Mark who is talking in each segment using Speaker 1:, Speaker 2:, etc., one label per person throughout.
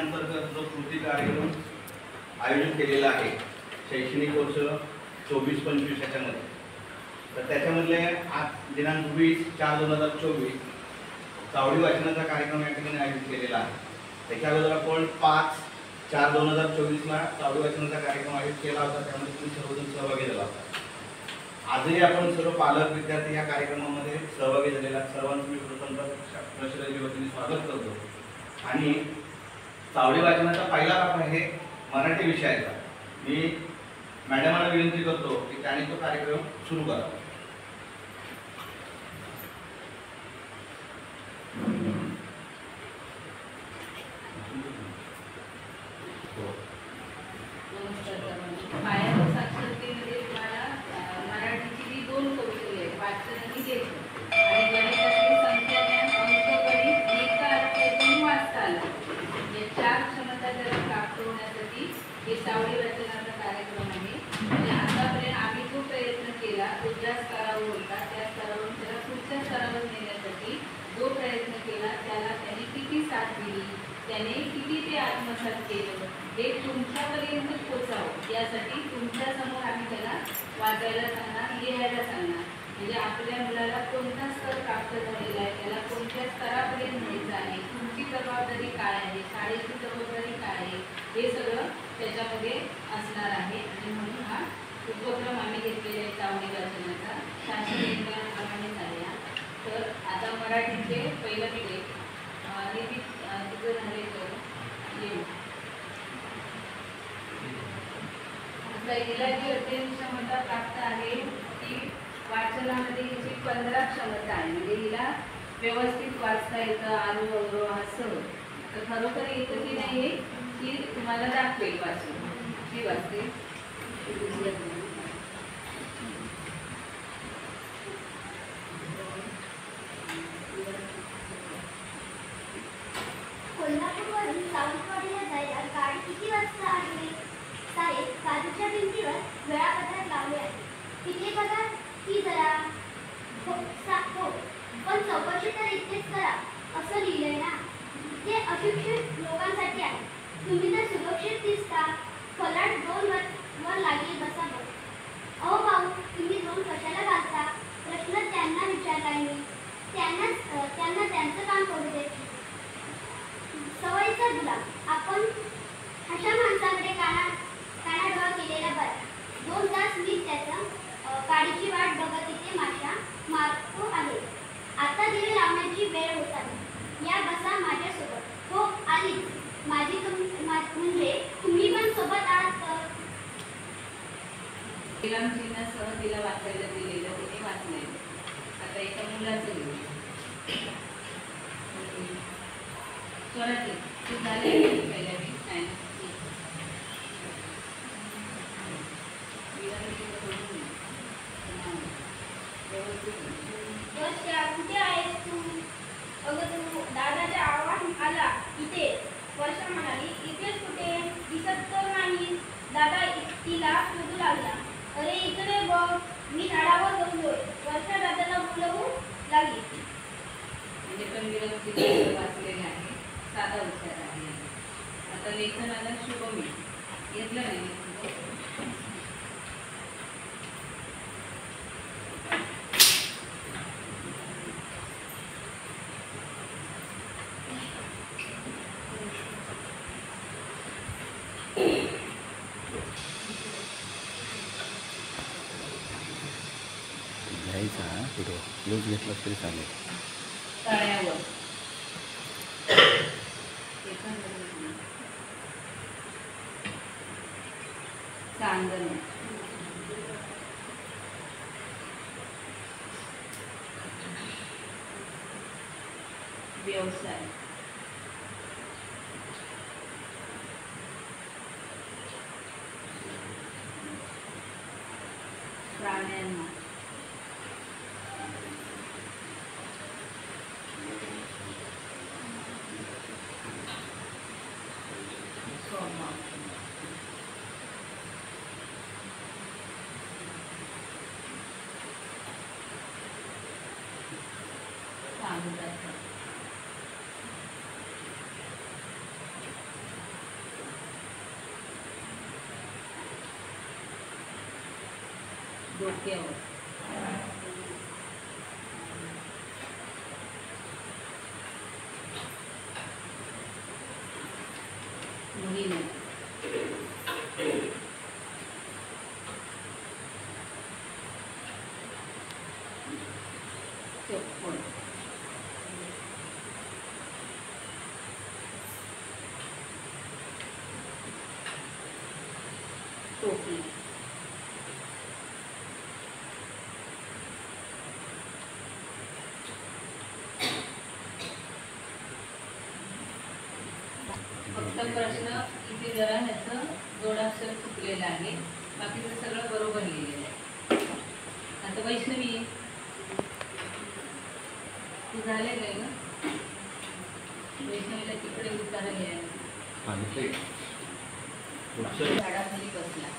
Speaker 1: योजनेअंतर्गत जो कृती कार्यक्रम आयोजित केलेला आहे शैक्षणिक वर्ष 24-25 याच्यामध्ये, तर त्याच्यामधले आज दिनांक 20/4/2024 चावडी वाचनाचा कार्यक्रम या ठिकाणी आयोजित केलेला आहे. त्याच्या अगोदर आपण 5/4/2024 चावडी वाचनाचा कार्यक्रम आयोजित केला होता, त्यामध्ये तुम्ही सर्वजण सहभागी झाला होता. आजही आपण सर्व पालक विद्यार्थी या कार्यक्रमामध्ये सहभागी झालेला सर्वांचं मी प्रथमतः वतीने स्वागत करतो. आणि चावडी वाचनाचा पहिला भाग आहे मराठी विषयाचा. मी मॅडमांना विनंती करतो की त्यांनी तो कार्यक्रम सुरू करावा.
Speaker 2: चावडी वाचनाचा कार्यक्रम आहे. म्हणजे आतापर्यंत आम्ही जो प्रयत्न केला तो ज्या स्तरावर होता त्या स्तरावरून त्याला पुढच्या स्तरावर नेण्यासाठी जो प्रयत्न केला त्याला त्याने किती साथ दिली, त्याने किती ते आत्मसात केलं हे तुमच्यापर्यंत पोचावं यासाठी तुमच्यासमोर आम्ही त्याला वाचायला सांगणार, लिहायला सांगणार. म्हणजे आपल्या मुलाला कोणता स्तर प्राप्त झालेला आहे, त्याला कोणत्या स्तरापर्यंत न्यायचं आहे, तुमची जबाबदारी काय आहे, शाळेची जबाबदारी काय आहे, हे सगळं त्याच्यामध्ये असणार आहे. आणि म्हणून हा उपक्रम आम्ही घेतलेला आहे चावडी वाचनाचा शासन निर्णयाप्रमाणे झाला. तर आता मराठीचे पहिलं पिढे निधी तिथं झाले तर येऊ हिला जी अध्ययन क्षमता प्राप्त आहे ती वाचनामध्ये हिची 15 क्षमता आहे. म्हणजे हिला व्यवस्थित वाचता येतं, अनुभव असं तर खरोखर येतं की नाही ही तुम्हाला दाखवेल वाचून. ती वाचते
Speaker 3: कोल्हापूरवरून सावंतवाडीला जायला गाडी किती वाजता आहे? साहेब, बाजूच्या भिंतीवर वेळापत्रक लावले आहे. किती बघा की जरा हो, पण चौकशी तर इतकेच करा असं लिहिलंय ना. ते अशिक्षित लोकांसाठी आहे. तुम्ही तर सुरक्षित दिसता. फलाट 2 वर लागली बसा बघ. अहो भाऊ, तुम्ही 2 कशाला घालता? प्रश्न त्यांना विचारलाय मी. त्यांना त्यांचं काम करू दे. सवयीचा गुलाम आपण अशा माणसाकडे कानाडोळा केलेला बरा. 2 तास मी त्याचं गाडीची वाट बघत इथे माशा मारतो आहे. आता दिवे लावण्याची वेळ होत आली. या बसा माझ्यासोबत. हो, आलीच. म्हणजे तुम्ही पण सोबत आहात.
Speaker 2: चिन्हासह तिला वाचायला दिलेलं तिने वाचलेलं. आता एका मुलाचं लिहू स्वराचे तू झाले पहिल्या
Speaker 3: कुठे आहेस तू? अगं तू दादाचा आवाज आला इथे. वर्षा म्हणाली, इथेच कुठे? दिसत तर नाही. दादा तिला शोधू लागला. अरे इकडे बघ, मी झाडावर बसलोय. वर्षा दादाला बोलवू लागली.
Speaker 2: म्हणजे पण व्यवस्थित वाचलेले आहे, साधा उच्चार आहे. आता लेखनाला शुभमी घेतलं नाही.
Speaker 4: घ्यायचा व्हिडिओ न्यूज घेतला तरी चालेल.
Speaker 2: तळ्यावर चांदण व्यवसाय प्राण्यांना डोक्यावर मुलीने चप्पल टोपी फक्त प्रश्न इथे जरा ह्याचं जोडाक्षर चुकलेलं आहे, बाकीचं सगळं बरोबर लिहिलेलं आहे. आता वैष्णवी तू झाले काय ग? वैष्णवीला तिकडे उतारा घ्यायला झाडाखाली बसला.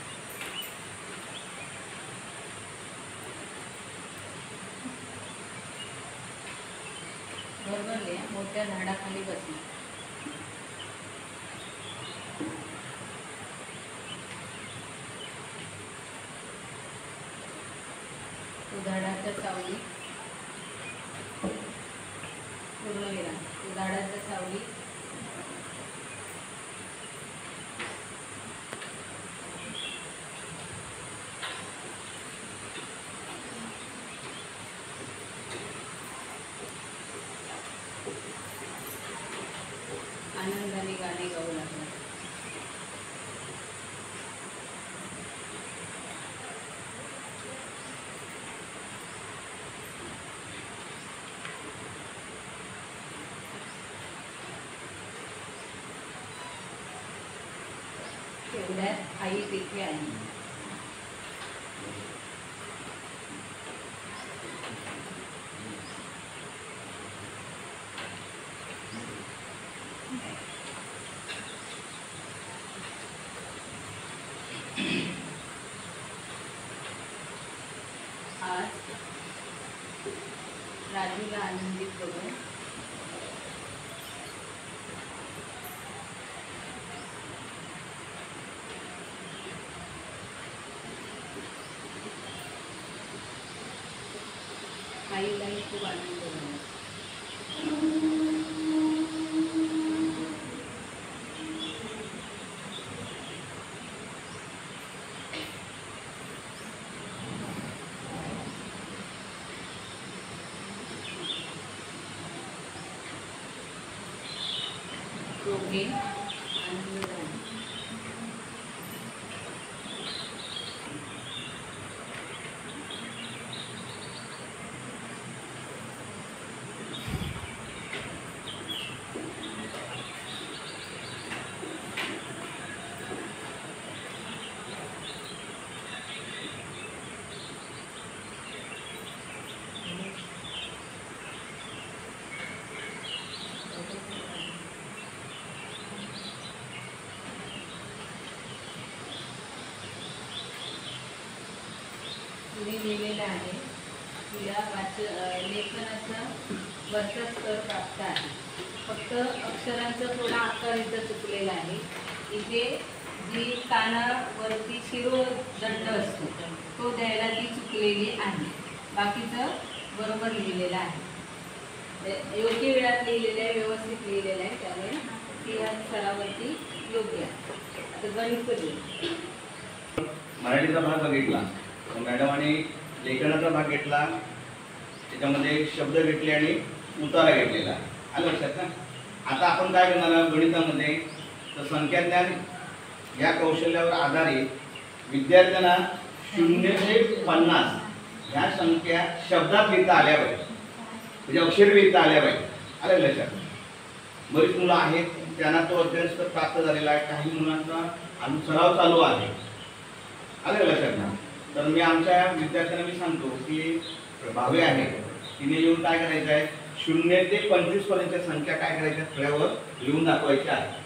Speaker 2: बरोबर लिहा, मोठ्या झाडाखाली बसला. झाडाच्या सावली पूर्णविराम. झाडाच्या सावली आनंदाने गाणे गाऊ लागला. तेवढ्यात आई तिथे आली. आज राजूला आनंदित करून आईलाही खूप आनंद झाला. दोघे आनंद झाला. तिने लिहिलेलं आहे, तिला लेखनाचा वरचा स्तर प्राप्त आहे. फक्त अक्षरांचा थोडा आकार इथं चुकलेला आहे. इथे जी कानावरती शिरोदंड असतो तो द्यायला ती चुकलेली आहे. बाकीचं बरोबर लिहिलेलं आहे, योग्य वेळात लिहिलेलं आहे, व्यवस्थित लिहिलेलं आहे. त्यामुळे ती या स्तरावरती योग्य आहे. आता गणित करूया.
Speaker 1: मराठीचा भाग बघितला, मॅडमांनी लेखनाचा भाग घेतला, त्याच्यामध्ये शब्द घेतले आणि उतारा घेतलेला. आलं लक्षात ना? आता आपण काय करणार आहोत गणितामध्ये, तर संख्याज्ञान या कौशल्यावर आधारित विद्यार्थ्यांना 0 ते 50 ह्या संख्या शब्दात लिहिता आल्या पाहिजे, म्हणजे अक्षर लिहिता आल्या पाहिजे. आलं लक्षात? बरीच मुलं आहेत त्यांना तो अभ्यास प्राप्त झालेला आहे, काही मुलांचा अजून सराव चालू आहे. आलं लक्षात ना? तर मी आमच्या विद्यार्थ्यांना मी सांगतो की भावे आहे तिने येऊन काय करायचं आहे, 0 ते 25 पर्यंतच्या संख्या काय करायच्या फळ्यावर लिहून दाखवायच्या आहे.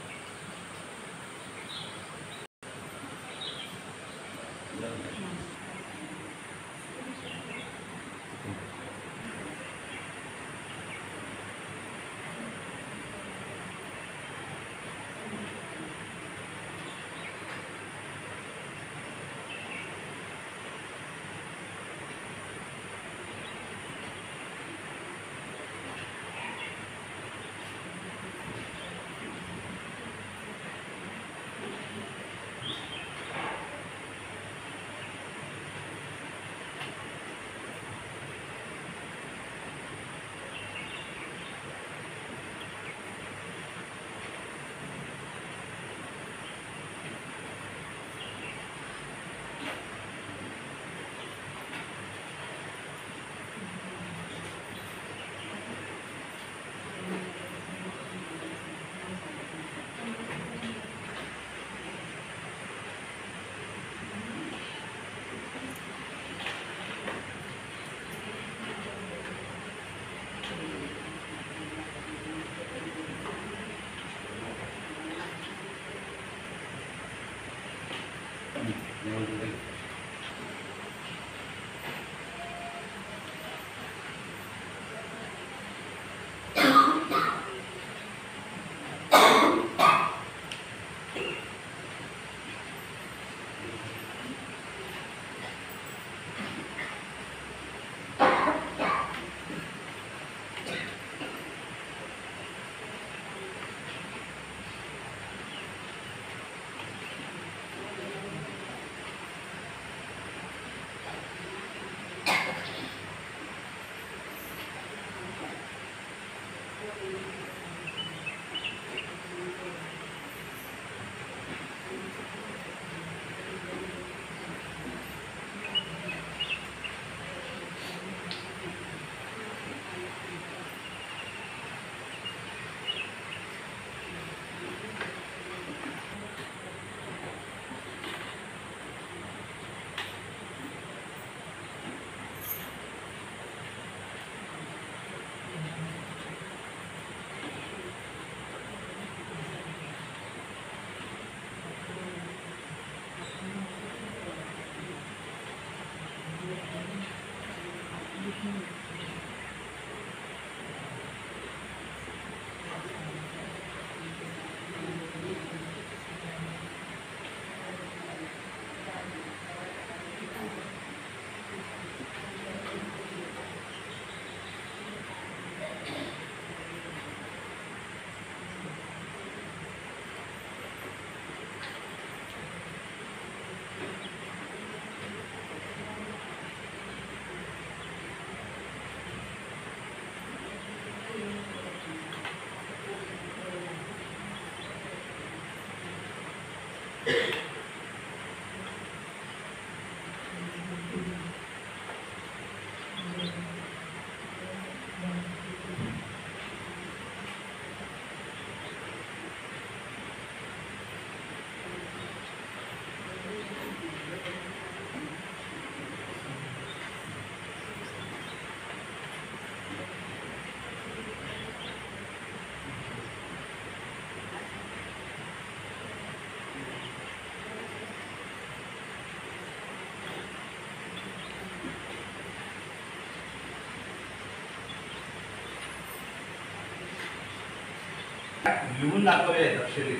Speaker 1: लिहून दाखवले आहेत अक्षरे.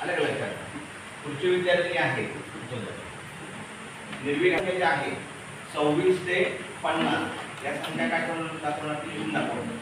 Speaker 1: आलं का लक्षात? पुढचे विद्यार्थी आहे निर्भीक जे आहे 26 ते 50 या संख्या काय करून दाखवणार ती लिहून दाखवणार.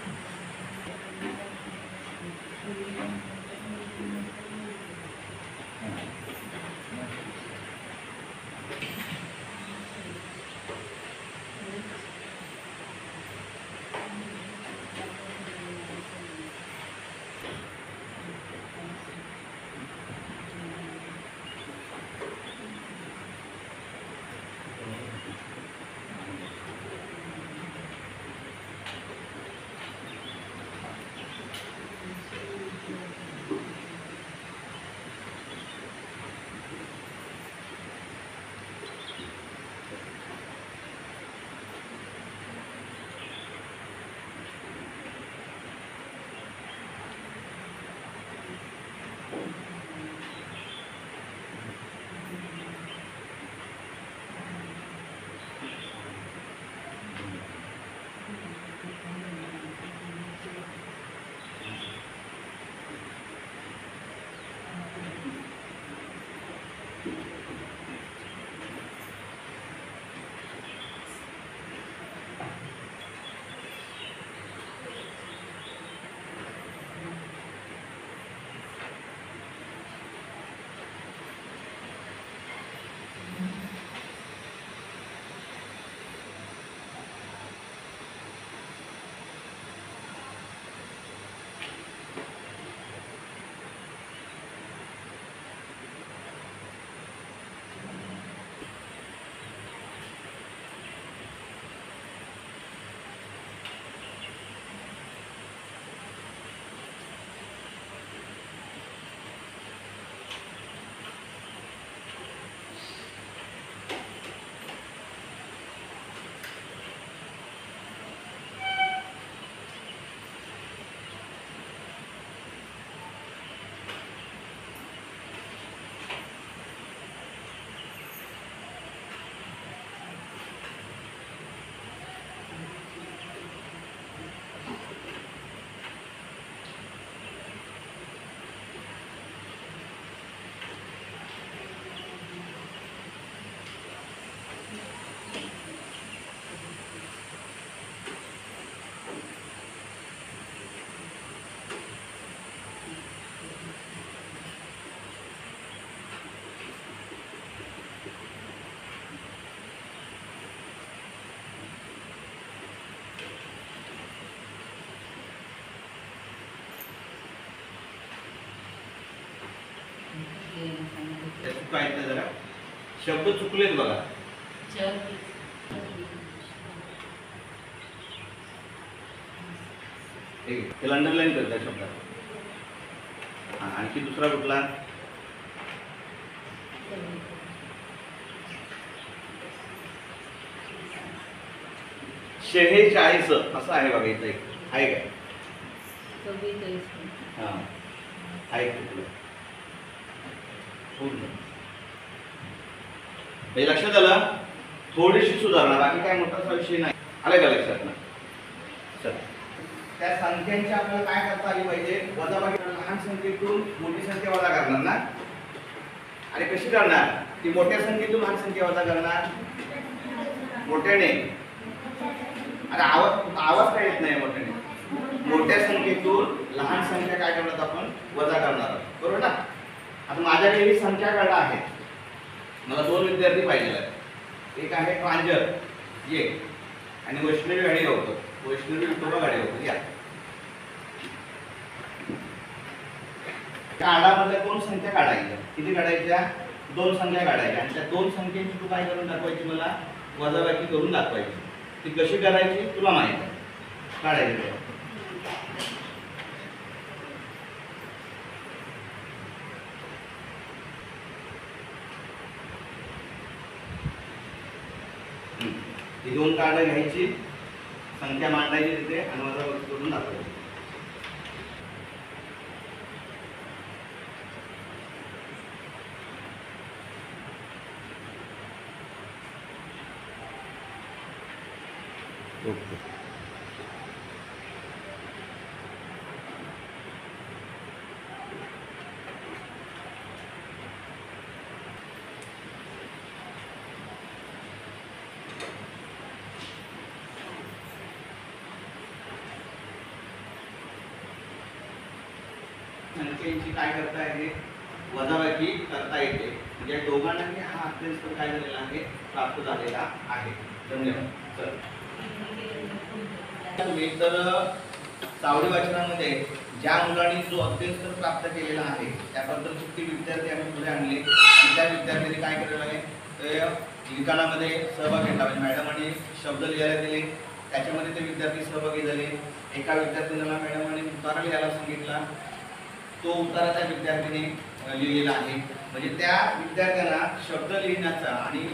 Speaker 1: त्या चुका आहेत ना जरा शब्द चुकलेत बघा. त्याला अंडरलाईन कर त्या शब्दात. आणखी दुसरा कुठला? शेहेचाळीस असं आहे बघा इथं एक आहे काय? हा आहे कुठलं पूर्ण म्हणजे लक्षात आलं. थोडीशी सुधारणा, बाकी काय मोठासा विषय नाही. आलं का लक्षात ना? चल त्या संख्यांची आपल्याला काय करता आली पाहिजे? वजाबाकी लहान संख्येतून मोठी संख्या वजा करणार ना. आणि कशी करणार? ती मोठ्या संख्येतून लहान संख्या वजा करणार मोठ्याने. आणि आवाज काय येत नाही मोठ्याने. मोठ्या संख्येतून लहान संख्या काय करणार आपण? वजा करणार, बरोबर ना. आता माझ्याकडे ही संख्या काढा आहे. मला 2 विद्यार्थी पाहिजे आहेत. एक आहे प्रांजल ये आणि वैष्णवी गाडी होतो. वैष्णवी विठोबा गाडी होतो. या काढामध्ये 2 संख्या काढायच्या. किती काढायच्या? 2 संख्या काढायच्या. आणि त्या 2 संख्येची तू काय करून दाखवायची? मला वजाबाकी करून दाखवायची. ती कशी करायची तुला माहिती आहे. काढायची ही 2 कार्ड घ्यायची, संख्या मांडायची तिथे आणि वजाबाकी करून दाखवायची.
Speaker 4: ओके.
Speaker 1: संख्येची काय करता येते? वजाबाकी करता येते. म्हणजे दोघांनाही हा अभ्यास काय झालेला आहे? प्राप्त झालेला आहे. धन्यवाद. तुम्ही तर चावडी वाचनामध्ये ज्या मुलांनी जो अभ्यास प्राप्त केलेला आहे त्याबद्दल किती विद्यार्थी आम्ही पुढे आणले आणि त्या विद्यार्थ्यांनी काय केलेलं आहे? ते लिखाणामध्ये सहभाग घेतला. म्हणजे मॅडमांनी शब्द लिहायला दिले, त्याच्यामध्ये ते विद्यार्थी सहभागी झाले. एका विद्यार्थ्याला मॅडमांनी उतारा लिहायला सांगितला, तो उतारा त्या विद्यार्थ्याने लिहिलेला आहे. म्हणजे त्या विद्यार्थ्यांना शब्द लिहिण्याचा आणि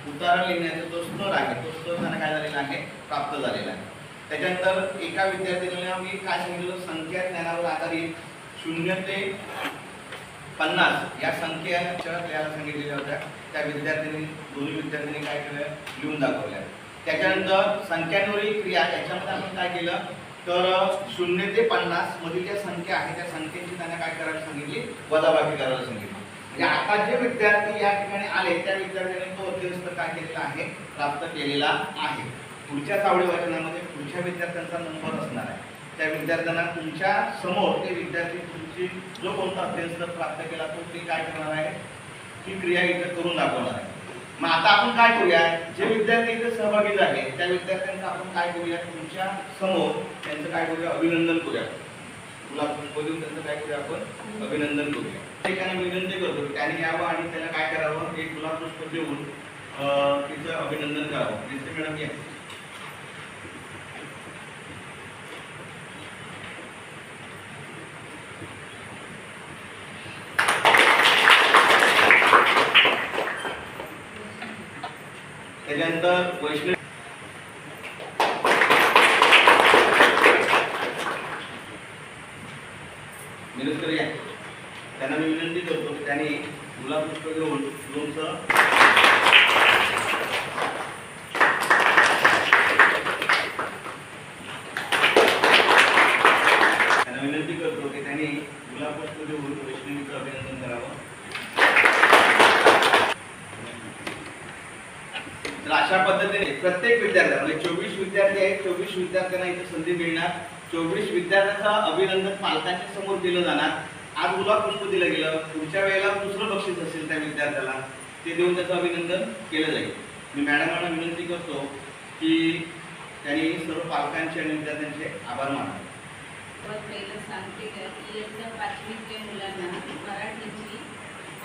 Speaker 1: उतारा लिहिण्याचा जो स्तर आहे तो स्तर त्यांना काय झालेला आहे? प्राप्त झालेला आहे. त्याच्यानंतर एका विद्यार्थ्याला मी काय सांगितलं? संख्या ज्ञानावर आधारित 0 ते 50 या संख्या लिहायला सांगितलेल्या होत्या. त्या विद्यार्थ्यांनी दोन्ही विद्यार्थ्यांनी काय केलं? लिहून दाखवल्या. त्याच्यानंतर संख्यांवरील क्रिया याच्यामध्ये आपण काय केलं? तर 0 ते 50 मधील ज्या संख्या आहे त्या संख्येची त्यांना काय करायला सांगितली? वजाबाकी करायला सांगितली. म्हणजे आता जे विद्यार्थी या ठिकाणी आले त्या विद्यार्थ्यांनी तो अध्ययन काय केलेला आहे? प्राप्त केलेला आहे. पुढच्या चावडी वाचनामध्ये पुढच्या विद्यार्थ्यांचा नंबर असणार आहे. त्या विद्यार्थ्यांना तुमच्या समोर ते विद्यार्थी तुमची जो कोणता अभ्यास प्राप्त केला तो ते काय करणार आहे? ती क्रिया इथे करून दाखवणार आहे. मग आता आपण काय करूया? जे विद्यार्थी इथे सहभागी झाले त्या विद्यार्थ्यांचं आपण काय करूया? तुमच्या समोर त्यांचं काय करूया? अभिनंदन करूया. तुला बोलून त्यांचं काय करूया? आपण अभिनंदन करूया. ठिकाणी विनंती करतो त्याने यावं आणि त्याला काय करावं? एक गुलाब पुष्प देऊन तिचं अभिनंदन करावं. प्रिन्सिपल मॅडम या. त्याच्यानंतर वैष्णव मिनिस्टर या. त्यांना मी विनंती करतो की त्यांनी गुलाब पुष्प घेऊन लोणचं त्यांना विनंती करतो की त्यांनी गुलाब पुष्प घेऊन वैष्णवीचं अभिनंदन करावं. तर अशा पद्धतीने प्रत्येक विद्यार्थ्याला म्हणजे 24 विद्यार्थी आहेत. 24 विद्यार्थ्यांना इथे संधी मिळणार. 24 विद्यार्थ्यांचं अभिनंदन पालकांच्या समोर केलं जाणार. आज गुलाब पुष्प दिलं गेलं, पुढच्या वेळेला दुसरं बक्षीस असेल त्या विद्यार्थ्याला ते देऊन त्याचं अभिनंदन केलं जाईल. मी मॅडमांना विनंती करतो की त्यांनी सर्व पालकांचे आणि विद्यार्थ्यांचे आभार मानावे.
Speaker 2: पहिलं सांगते का की इयत्ता 5वीच्या मुलांना मराठीची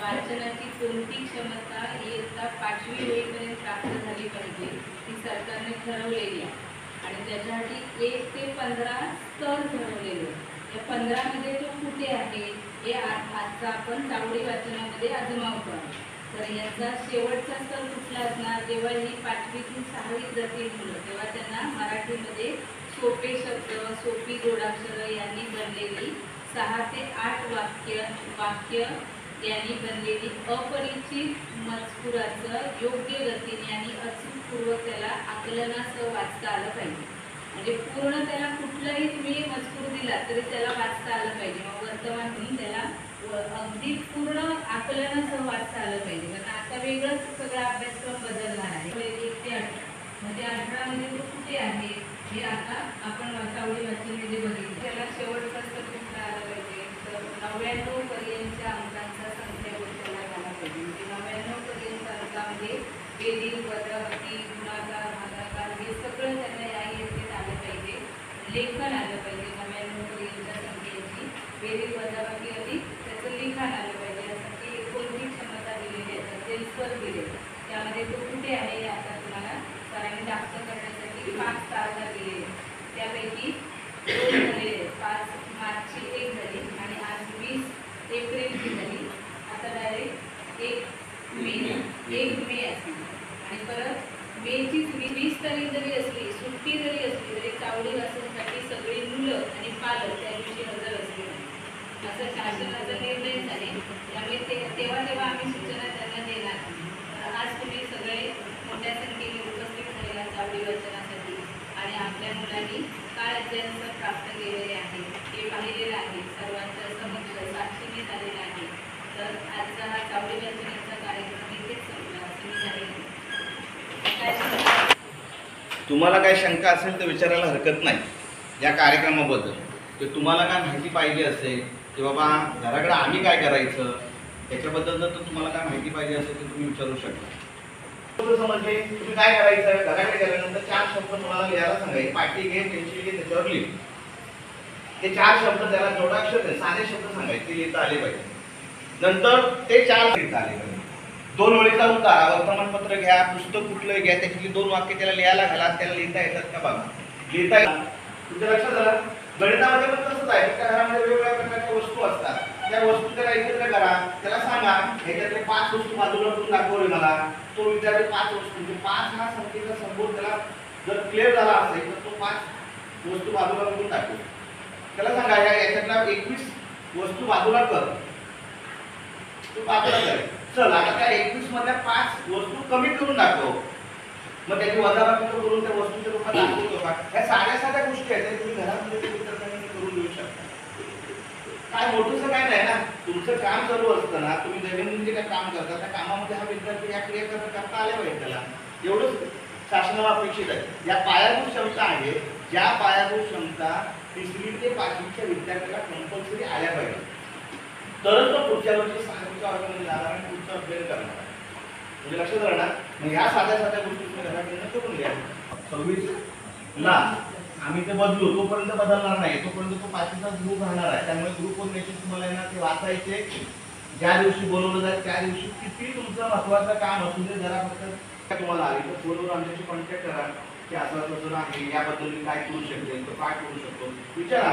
Speaker 2: वाचनाची कोणती क्षमता इयत्ता 5वी होईपर्यंत प्राप्त झाली पाहिजे ती सरकारने ठरवलेली आहे आणि त्याच्यासाठी 1 ते 15 स्तर ठरवलेले आहेत. या 15 मध्ये तो कुठे आहे हे आजचा आपण चावडी वाचनामध्ये आजमावतो आहे. तर याचा शेवटचा स्तर कुठला असणार, जेव्हा ही 5वी ते 6वी जातील मुलं तेव्हा त्यांना मराठीमध्ये सोपे शब्द, सोपी जोडाक्षरं यांनी बनलेली 6 ते 8 वाक्य यांनी बनलेली अपरिचित मजकुराचं योग्य गतीने आणि अचूकपूर्वक त्याला आकलनासह वाचता आलं पाहिजे. म्हणजे पूर्ण त्याला कुठलाही तुम्ही मजकूर दिला तरी त्याला वाचता आलं पाहिजे. मग वर्तमान म्हणून त्याला अगदी पूर्ण आकलनासह वाचता आलं पाहिजे. कारण आता वेगळंच सगळा अभ्यासक्रम बदलणार आहे. 1 ते 18 म्हणजे 18 मध्ये तो कुठे आहे हे आता आपण चावडी वाचनामध्ये बघितलं. त्याला शेवटचा स्तर कुठला आला पाहिजे तर 99 पर्यंतच्या अंकांचा संख्याबळ त्याला झाला पाहिजे. म्हणजे 99 पर्यंत अंकामध्ये बेरीज, वजाबाकी, गुणाकार, भागाकार हे सगळं त्यांना या इयत्तेत आलं पाहिजे. लेखन आलं पाहिजे. 99 पर्यंतच्या संख्येची बेरीज, वजाबाकी अधिक त्याचं लिखाण आलं पाहिजे. यासाठी कोणती क्षमता दिलेली आहे ते स्तर दिले त्यामध्ये तो कुठे आहे हे आता तुम्हाला सरांनी जास्त करण्यासाठी 5 तारखा दिलेले त्यापैकी 2 झालेले 5 मार्चची 1 झाली आणि आज 20 एप्रिलची झाली. आता डायरेक्ट 1 मे असली आणि परत मेची 20 तारीख जरी असली, सुट्टी जरी असली तरी चावडी वाचण्यासाठी सगळी मुलं आणि पालक त्या दिवशी हजर असले असं शासनाचा निर्णय झाले. त्यामुळे तेव्हा आम्ही सूचना त्यांना देणार. तर आज तुम्ही सगळे मोठ्या संख्येने उपस्थित झालेला चावडी वाचनासाठी आणि आपल्या मुलांनी काय अध्ययन प्राप्त केलेले आहे हे पाहिलेलं आहे. सर्वांच्या समक्ष साक्षीने झालेला आहे. तर आजचा हा चावडी वाचनाचा कार्यक्रम इथेच संपला असं मी झालेलं.
Speaker 1: तुम्हाला काही शंका असेल तर विचारायला हरकत नाही या कार्यक्रमाबद्दल. की तुम्हाला काय माहिती पाहिजे असेल की बाबा घराकडे आम्ही काय करायचं याच्याबद्दल जर तुम्हाला काय माहिती पाहिजे असेल तर तुम्ही विचारू शकता. म्हणजे तुम्ही काय करायचं, घराकडे गेल्यानंतर 4 शब्द तुम्हाला लिहायला सांगायचे. पाटी घे, पेन्सिल घे, त्याच्यावर लिह. ते 4 शब्द त्याला जोडाक्षर साधे शब्द सांगायचे ते लिहिता आले पाहिजे. नंतर ते 4 लिहिता आले पाहिजे. 2 ओळीचा उतारा, वर्तमानपत्र घ्या, पुस्तक कुठलंही घ्या, त्याच्यातली 2 वाक्य त्याला लिहायला घाला. त्याला लिहिता येतात का बघा. लिहिता येतात. तुमच्या लक्षात आलं. गणितामध्ये पण तसंच आहे. त्या घरामध्ये वेगवेगळ्या प्रकारच्या वस्तू असतात. त्या वस्तू त्याला एकत्र करा. त्याला सांगा ह्याच्यातले 5 वस्तू बाजूला करून दाखवले मला. तो विचारले 5 वस्तू म्हणजे 5 हा संख्येचा संबोध त्याला जर क्लिअर झाला असेल तर तो 5 वस्तू बाजूला करून दाखव. त्याला सांगा याच्यातल्या 21 वस्तू बाजूला कर. तो बाजूला करेल. चल आता त्या 21 मधल्या 5 वस्तू कमी करून दाखव. मग त्याची वजाबाकी करून त्या वस्तूच्या रूपात दाखवतो का. ह्या साध्या गोष्टी आहेत तुम्ही घरामध्ये करून देऊ शकता. काय मोठंसं काय नाही ना. तुमचं काम चालू असताना तुम्ही दैनंदिन जे काय काम करता त्या कामामध्ये हा विद्यार्थी या क्रिया करता आल्या पाहिजे. त्याला एवढंच शासनाला अपेक्षित आहे. या पायाभूत क्षमता आहे ज्या पायाभूत क्षमता 3री ते 5वीच्या विद्यार्थ्याला कंपल्सरी आल्या पाहिजे. तरच तो पुढच्या वर्षी 6वीच्या वर्गामध्ये जाणार आणि पुढचा अभ्यास करणार. म्हणजे लक्षात राहणार. मग ह्या साध्या गोष्टी तुम्ही घराकडे करून घ्या. 26 ला आम्ही ते बदलू तोपर्यंत बदलणार नाही. तोपर्यंत तो 5वीचा ग्रुप राहणार आहे. त्यामुळे ग्रुप वन मेसेज तुम्हाला येणार ते वाचायचे. ज्या दिवशी बोलवलं जाईल त्या दिवशी किती तुमचं महत्वाचं काम असू दे जरा फक्त तुम्हाला आली तर फोनवर आमच्याशी कॉन्टॅक्ट करा की असं असं आहे याबद्दल मी काय करू शकते तो काय करू शकतो विचारा.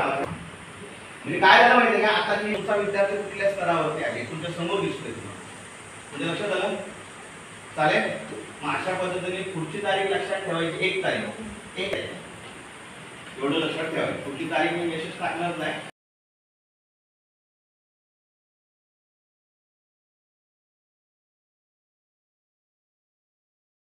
Speaker 1: म्हणजे काय झालं माहिती का आता की तुमचा विद्यार्थी कुठल्या स्तरावरती आहे तुमच्या समोर दिसतोय. म्हणजे लक्षात आलं. चालेल. मग अशा पद्धतीने पुढची तारीख लक्षात ठेवायची. 1 तारीख एवढं लक्षात ठेवायचं. पुढची तारीख मी मेसेज टाकणार नाही.